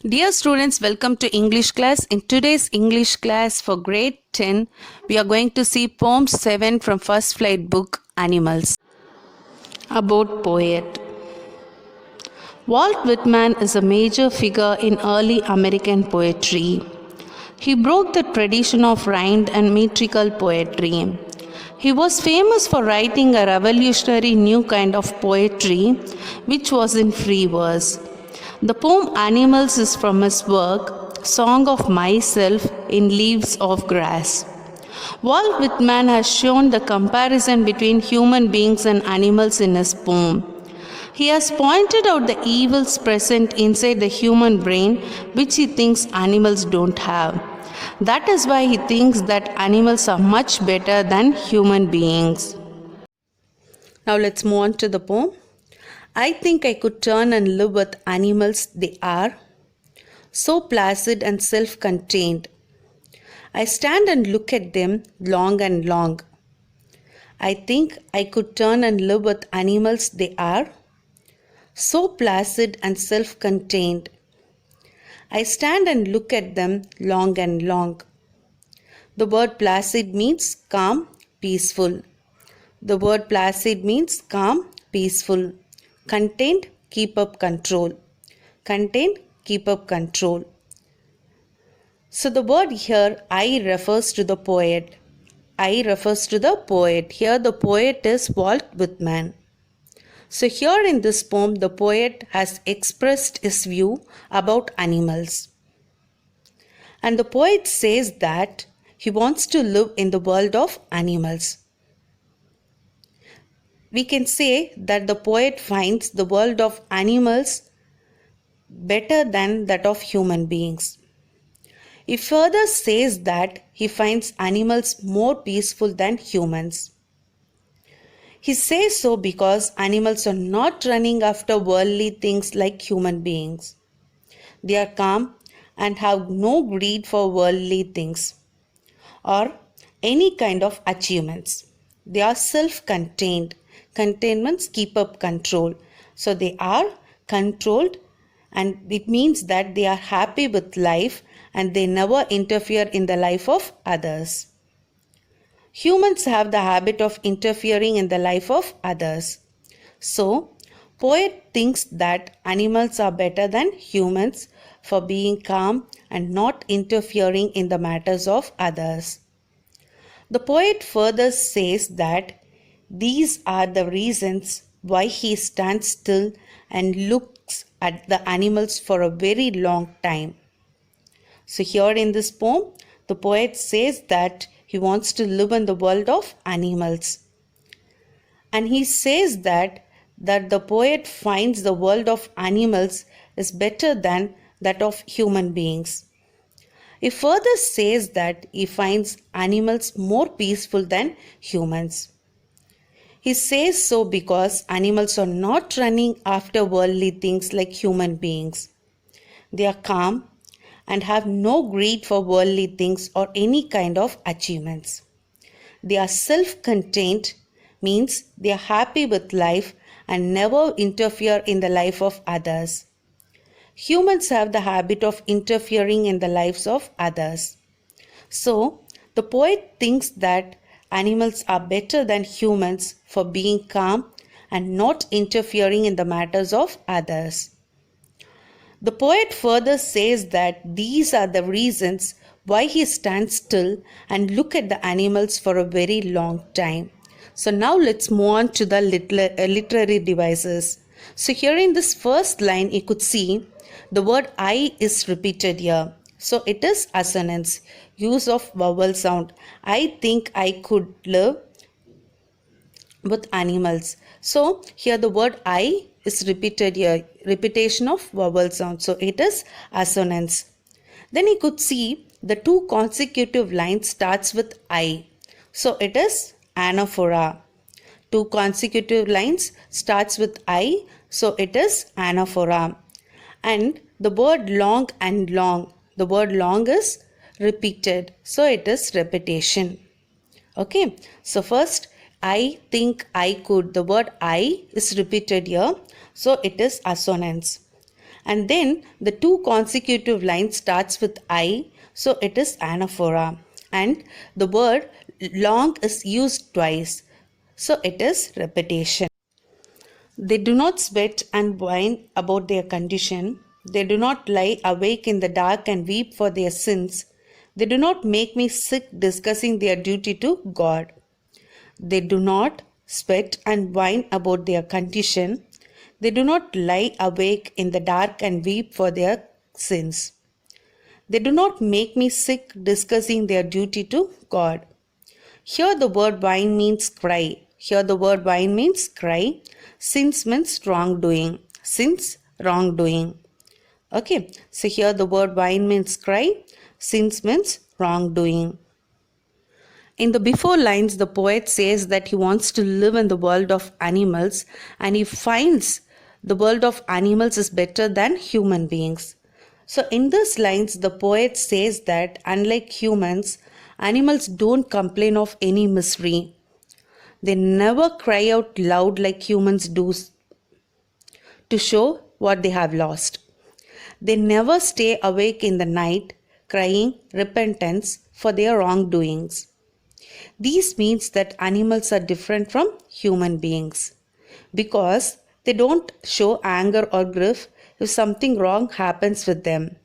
Dear students, welcome to English class. In today's English class for grade 10, we are going to see poem 7 from First Flight book Animals. About poet. Walt Whitman is a major figure in early American poetry. He broke the tradition of rhymed and metrical poetry. He was famous for writing a revolutionary new kind of poetry, which was in free verse. The poem Animals is from his work, Song of Myself in Leaves of Grass. Walt Whitman has shown the comparison between human beings and animals in his poem. He has pointed out the evils present inside the human brain which he thinks animals don't have. That is why he thinks that animals are much better than human beings. Now let's move on to the poem. I think I could turn and live with animals they are, so placid and self-contained. I stand and look at them long and long. I think I could turn and live with animals they are, so placid and self-contained. I stand and look at them long and long. The word placid means calm, peaceful. The word placid means calm, peaceful. Contained, keep up control. Contained, keep up control. So the word here, I, refers to the poet. I refers to the poet. Here the poet is Walt Whitman. So here in this poem, the poet has expressed his view about animals. And the poet says that he wants to live in the world of animals. We can say that the poet finds the world of animals better than that of human beings. He further says that he finds animals more peaceful than humans. He says so because animals are not running after worldly things like human beings. They are calm and have no greed for worldly things or any kind of achievements. They are self-contained. Containments keep up control. So they are controlled, and it means that they are happy with life and they never interfere in the life of others. Humans have the habit of interfering in the life of others. So, poet thinks that animals are better than humans for being calm and not interfering in the matters of others. The poet further says that these are the reasons why he stands still and looks at the animals for a very long time. So here in this poem, the poet says that he wants to live in the world of animals. And he says that the poet finds the world of animals is better than that of human beings. He further says that he finds animals more peaceful than humans. He says so because animals are not running after worldly things like human beings. They are calm and have no greed for worldly things or any kind of achievements. They are self-contained, means they are happy with life and never interfere in the life of others. Humans have the habit of interfering in the lives of others. So, the poet thinks that animals are better than humans for being calm and not interfering in the matters of others. The poet further says that these are the reasons why he stands still and look at the animals for a very long time. So now let's move on to the literary devices. So here in this first line you could see the word I is repeated here. So it is assonance, use of vowel sound. I think I could live with animals. So here the word I is repeated here, repetition of vowel sound. So it is assonance. Then you could see the two consecutive lines starts with I. So it is anaphora. Two consecutive lines starts with I. So it is anaphora. And the word long and long. The word long is repeated. So it is repetition. Okay. So first I think I could. The word I is repeated here. So it is assonance. And then the two consecutive lines starts with I, so it is anaphora. And the word long is used twice, so it is repetition. They do not sweat and whine about their condition. They do not lie awake in the dark and weep for their sins. They do not make me sick discussing their duty to God. They do not sweat and whine about their condition. They do not lie awake in the dark and weep for their sins. They do not make me sick discussing their duty to God. Here the word whine means cry. Here the word whine means cry. Sins means wrongdoing. Sins, wrongdoing. Okay, so here the word whine means cry. Sins means wrongdoing. In the before lines, the poet says that he wants to live in the world of animals and he finds the world of animals is better than human beings. So in these lines, the poet says that unlike humans, animals don't complain of any misery. They never cry out loud like humans do to show what they have lost. They never stay awake in the night crying repentance for their wrongdoings. This means that animals are different from human beings because they don't show anger or grief if something wrong happens with them.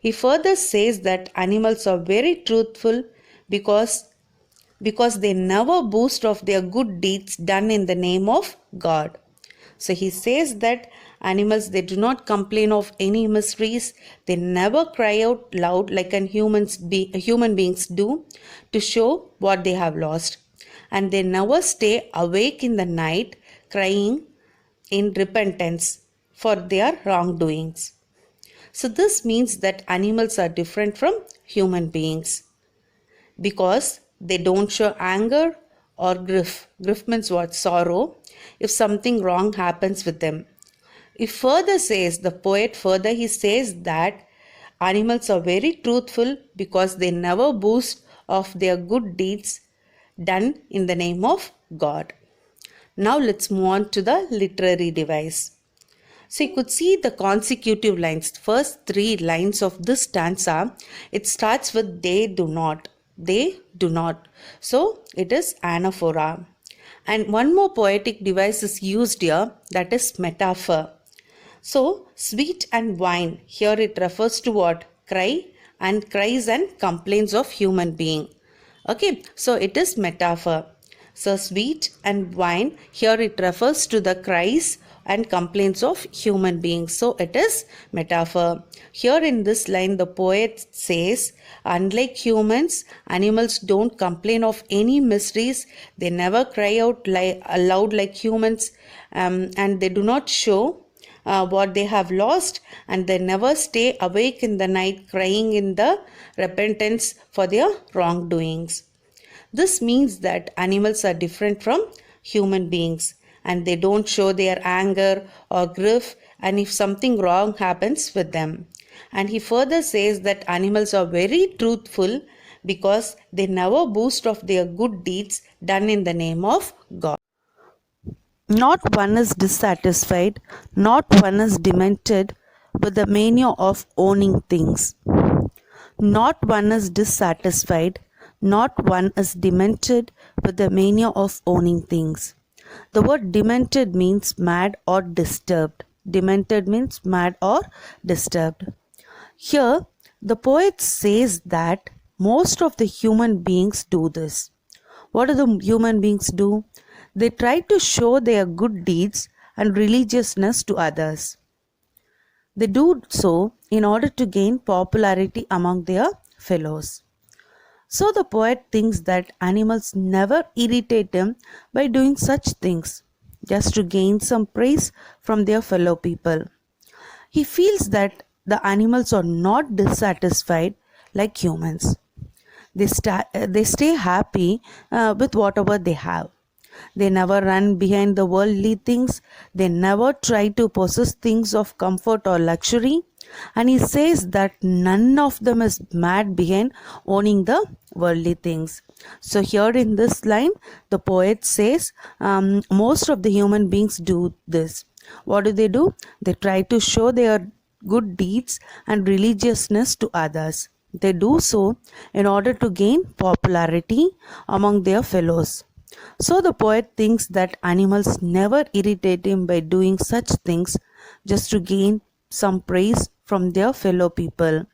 He further says that animals are very truthful because they never boast of their good deeds done in the name of God. So he says that animals, they do not complain of any miseries. They never cry out loud like human beings do to show what they have lost. And they never stay awake in the night crying in repentance for their wrongdoings. So this means that animals are different from human beings because they don't show anger or grief. Grief means what? Sorrow if something wrong happens with them. He further says, the poet further he says that animals are very truthful because they never boast of their good deeds done in the name of God. Now let's move on to the literary device. So you could see the consecutive lines. First three lines of this stanza, it starts with they do not. They do not. So it is anaphora. And one more poetic device is used here, that is metaphor. So sweet and wine, here it refers to what? Cry and cries and complaints of human being. Okay, so it is metaphor. So sweet and wine, here it refers to the cries and complaints of human beings. So it is metaphor. Here in this line, the poet says, unlike humans, animals don't complain of any miseries. They never cry out aloud like humans, and they do not show what they have lost, and they never stay awake in the night crying in the repentance for their wrongdoings. This means that animals are different from human beings and they don't show their anger or grief and if something wrong happens with them. And he further says that animals are very truthful because they never boast of their good deeds done in the name of God. Not one is dissatisfied, not one is demented with the mania of owning things. Not one is dissatisfied, not one is demented with the mania of owning things. The word demented means mad or disturbed. Demented means mad or disturbed. Here, the poet says that most of the human beings do this. What do the human beings do? They try to show their good deeds and religiousness to others. They do so in order to gain popularity among their fellows. So the poet thinks that animals never irritate him by doing such things, just to gain some praise from their fellow people. He feels that the animals are not dissatisfied like humans. They stay happy with whatever they have. They never run behind the worldly things. They never try to possess things of comfort or luxury. And he says that none of them is mad behind owning the worldly things. So here in this line, the poet says most of the human beings do this. What do? They try to show their good deeds and religiousness to others. They do so in order to gain popularity among their fellows. So the poet thinks that animals never irritate him by doing such things just to gain some praise from their fellow people.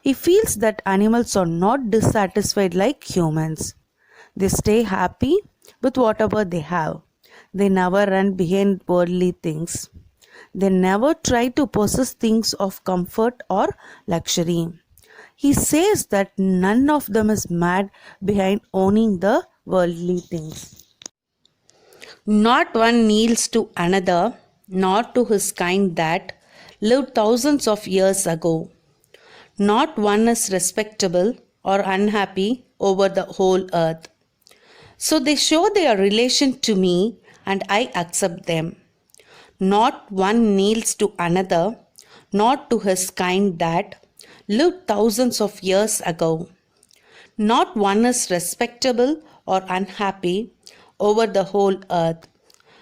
He feels that animals are not dissatisfied like humans. They stay happy with whatever they have. They never run behind worldly things. They never try to possess things of comfort or luxury. He says that none of them is mad behind owning the worldly things. Not one kneels to another, nor to his kind that lived thousands of years ago. Not one is respectable or unhappy over the whole earth. So they show their relation to me and I accept them. Not one kneels to another, not to his kind that lived thousands of years ago. Not one is respectable or unhappy over the whole earth.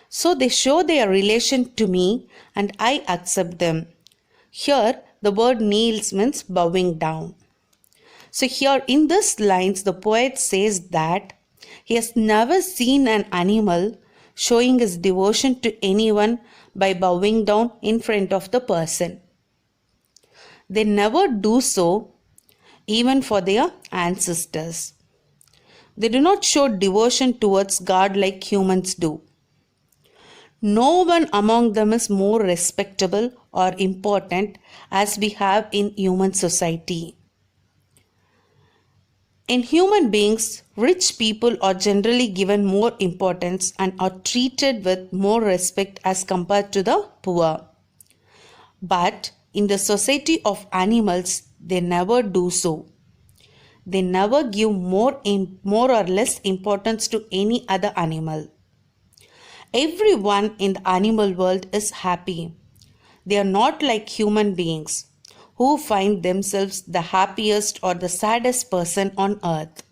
So they show their relation to me and I accept them. Here, the word kneels means bowing down. So here in this lines, the poet says that he has never seen an animal showing his devotion to anyone by bowing down in front of the person. They never do so even for their ancestors. They do not show devotion towards God like humans do. No one among them is more respectable or important as we have in human society. In human beings, rich people are generally given more importance and are treated with more respect as compared to the poor. But in the society of animals, they never do so. They never give more or less importance to any other animal. Everyone in the animal world is happy. They are not like human beings who find themselves the happiest or the saddest person on earth.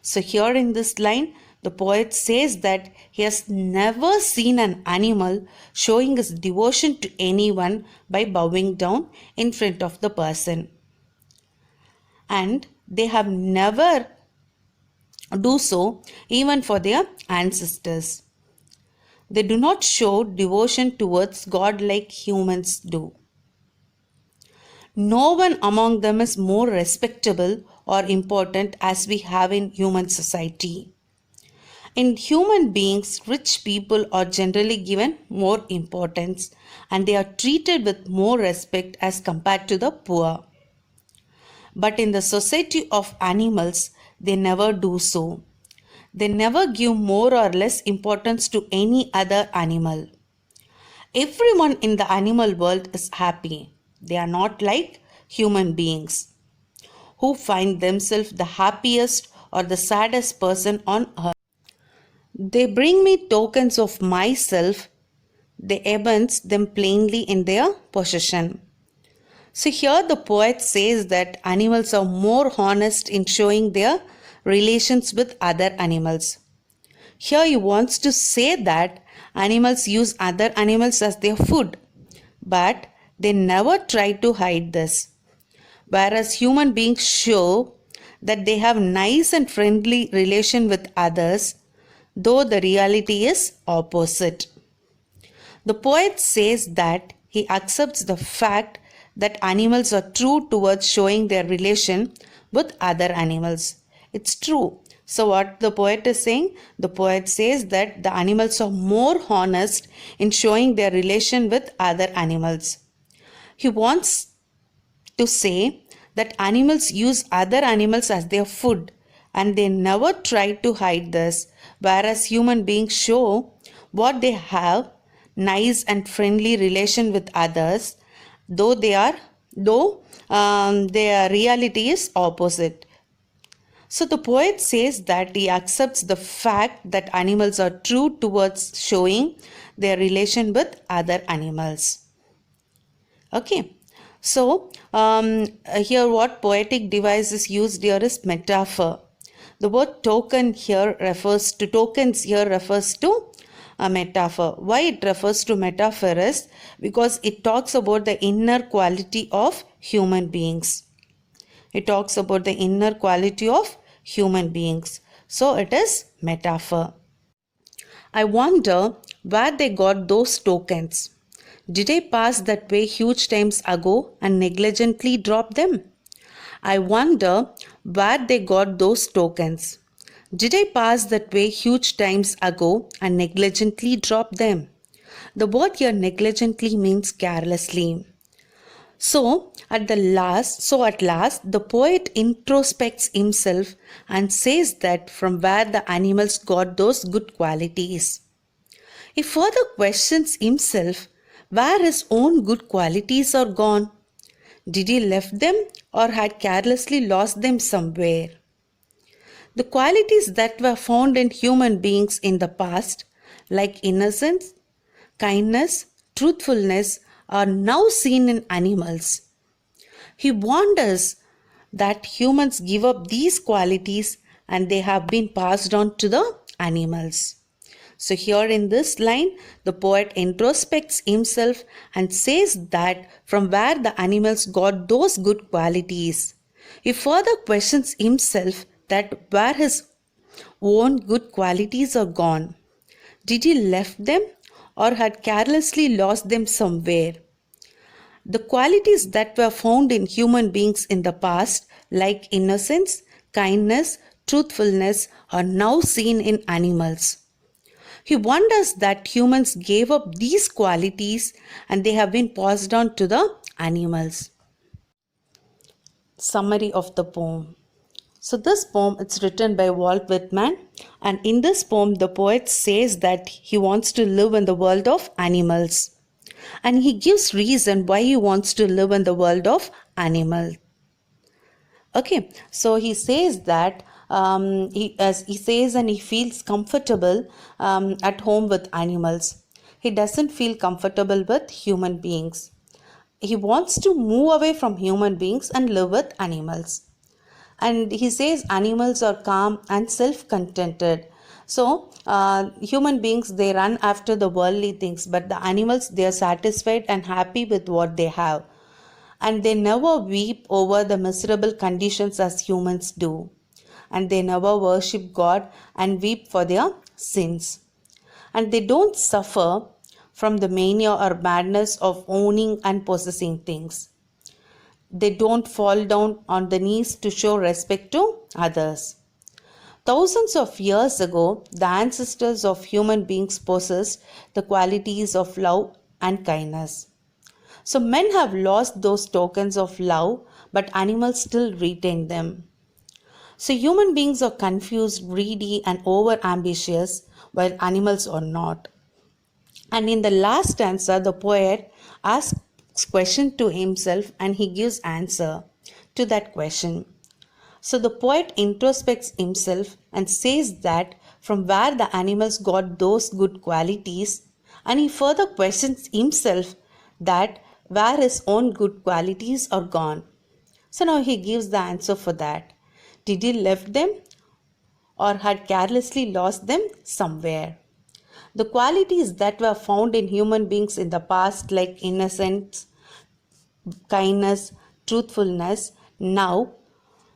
So here in this line, the poet says that he has never seen an animal showing his devotion to anyone by bowing down in front of the person. And they have never do so even for their ancestors. They do not show devotion towards God like humans do. No one among them is more respectable or important as we have in human society. In human beings, rich people are generally given more importance and they are treated with more respect as compared to the poor. But in the society of animals, they never do so. They never give more or less importance to any other animal. Everyone in the animal world is happy. They are not like human beings who find themselves the happiest or the saddest person on earth. They bring me tokens of myself. They evince them plainly in their possession. So here the poet says that animals are more honest in showing their relations with other animals. Here he wants to say that animals use other animals as their food, but they never try to hide this. Whereas human beings show that they have nice and friendly relation with others, though the reality is opposite. The poet says that he accepts the fact that animals are true towards showing their relation with other animals. It's true. So what the poet is saying? The poet says that the animals are more honest in showing their relation with other animals. He wants to say that animals use other animals as their food and they never try to hide this, whereas human beings show what they have, nice and friendly relation with others, though their reality is opposite. So the poet says that he accepts the fact that animals are true towards showing their relation with other animals. Okay. So here what poetic device is used here is metaphor. The word token here refers to a metaphor. Why it refers to metaphor is because it talks about the inner quality of human beings. It talks about the inner quality of human beings. So it is metaphor. I wonder where they got those tokens. Did I pass that way huge times ago and negligently drop them? I wonder where they got those tokens. Did I pass that way huge times ago and negligently drop them? The word here negligently means carelessly. So at last, the poet introspects himself and says that from where the animals got those good qualities. He further questions himself where his own good qualities are gone. Did he left them or had carelessly lost them somewhere? The qualities that were found in human beings in the past, like innocence, kindness, truthfulness, are now seen in animals. He wonders that humans give up these qualities and they have been passed on to the animals. So, here in this line, the poet introspects himself and says that from where the animals got those good qualities. He further questions himself that where his own good qualities are gone. Did he left them or had carelessly lost them somewhere? The qualities that were found in human beings in the past, like innocence, kindness, truthfulness, are now seen in animals. He wonders that humans gave up these qualities and they have been passed on to the animals. Summary of the poem. So this poem is written by Walt Whitman, and in this poem the poet says that he wants to live in the world of animals. And he gives reason why he wants to live in the world of animals. Okay, so he says that he says and he feels comfortable at home with animals. He doesn't feel comfortable with human beings. He wants to move away from human beings and live with animals. And he says animals are calm and self-contented. So human beings, they run after the worldly things, but the animals, they are satisfied and happy with what they have. And they never weep over the miserable conditions as humans do. And they never worship God and weep for their sins. And they don't suffer from the mania or madness of owning and possessing things. They don't fall down on the knees to show respect to others. Thousands of years ago, the ancestors of human beings possessed the qualities of love and kindness. So men have lost those tokens of love, but animals still retain them. So human beings are confused, greedy, and over ambitious, while animals are not. And in the last stanza, the poet asks question to himself and he gives answer to that question. So the poet introspects himself and says that from where the animals got those good qualities, and he further questions himself that where his own good qualities are gone. So now he gives the answer for that. Did he left them or had carelessly lost them somewhere? The qualities that were found in human beings in the past, like innocence, kindness, truthfulness, now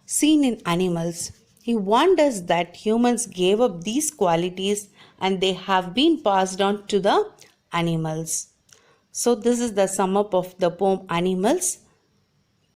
seen in animals. He wonders that humans gave up these qualities and they have been passed on to the animals. So this is the sum up of the poem Animals.